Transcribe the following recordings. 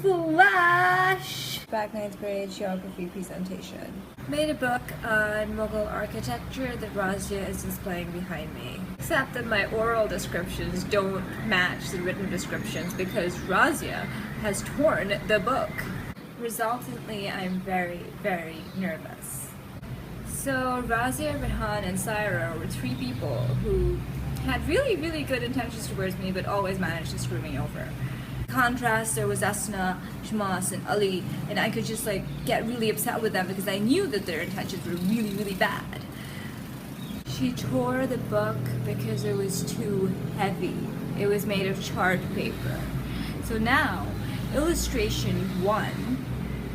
FlashBack 9th grade geography presentation. Made a book on Mughal architecture that Razia is displaying behind me. Except that my oral descriptions don't match the written descriptions because Razia has torn the book. Resultantly, I'm very, very nervous. So Razia, Rehan, and Saira were three people who had really, really good intentions towards me but always managed to screw me over. Contrast, there was Asna, Shmas, and Ali, and I could just like get really upset with them because I knew that their intentions were really, really bad. She tore the book because it was too heavy. It was made of chart paper. So now, illustration 1,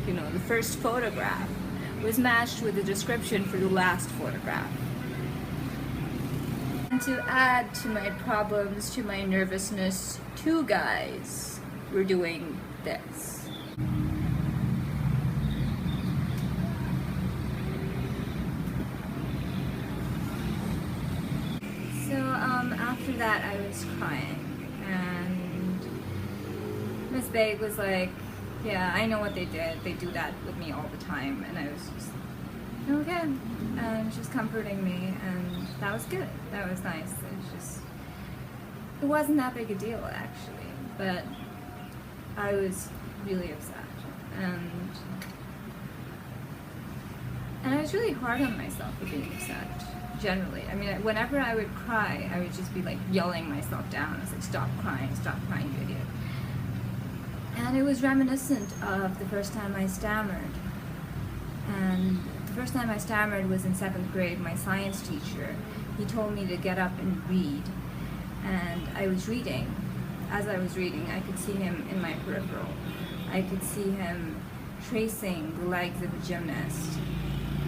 the first photograph, was matched with the description for the last photograph. And to add to my problems, to my nervousness, two guys were doing this. So after that I was crying and Miss Baig was like, yeah, I know what they did. They do that with me all the time. And I was just, okay. And she's comforting me, and that was good. That was nice. It wasn't that big a deal actually, but I was really upset. And I was really hard on myself for being upset, generally. I mean, whenever I would cry, I would just be like yelling myself down. I was like, stop crying, you idiot. And it was reminiscent of the first time I stammered. And the first time I stammered was in 7th grade. My science teacher, he told me to get up and read. And I was reading. As I was reading, I could see him in my peripheral. I could see him tracing the legs of a gymnast.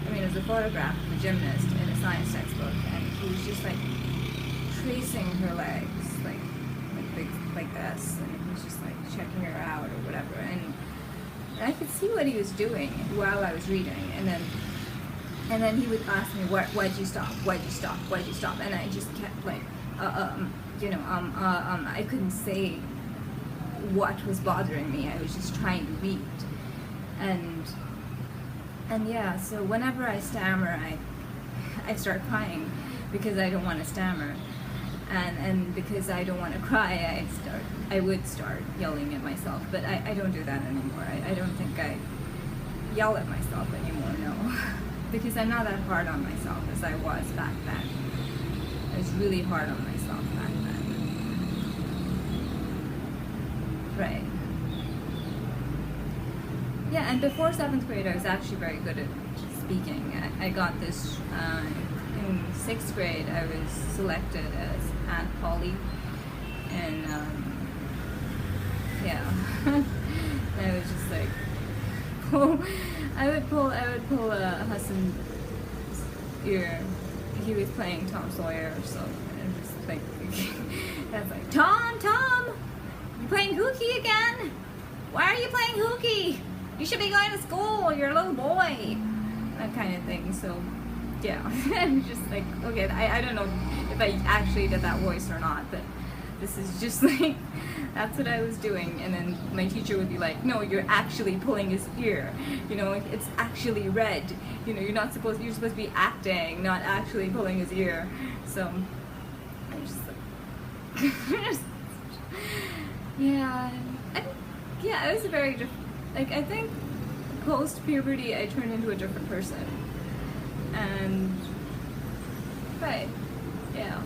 I mean, it was a photograph of a gymnast in a science textbook, and he was just like tracing her legs, like this, and he was just like checking her out or whatever. And I could see what he was doing while I was reading, and then he would ask me, why'd you stop? Why'd you stop? Why'd you stop? And I just kept like, I couldn't say what was bothering me. I was just trying to read. And yeah, so whenever I stammer, I start crying because I don't want to stammer. And because I don't want to cry, I would start yelling at myself, but I don't do that anymore. I don't think I yell at myself anymore, no. Because I'm not that hard on myself as I was back then. I was really hard on myself back then. Right. Yeah, and before 7th grade, I was actually very good at speaking. I got this in 6th grade. I was selected as Aunt Polly, and yeah, and I was just like, I would pull Hassan's ear. He was playing Tom Sawyer or something, and just like, that's like, Tom, you playing hooky again? Why are you playing hooky? You should be going to school. You're a little boy. That kind of thing. So, yeah, I'm just like, okay, I don't know if I actually did that voice or not, but this is just like, that's what I was doing. And then my teacher would be like, no, you're actually pulling his ear. It's actually red. You're supposed to be acting, not actually pulling his ear. So, I just like, yeah, it was a very different, like, I think post-puberty I turned into a different person. And, right, yeah.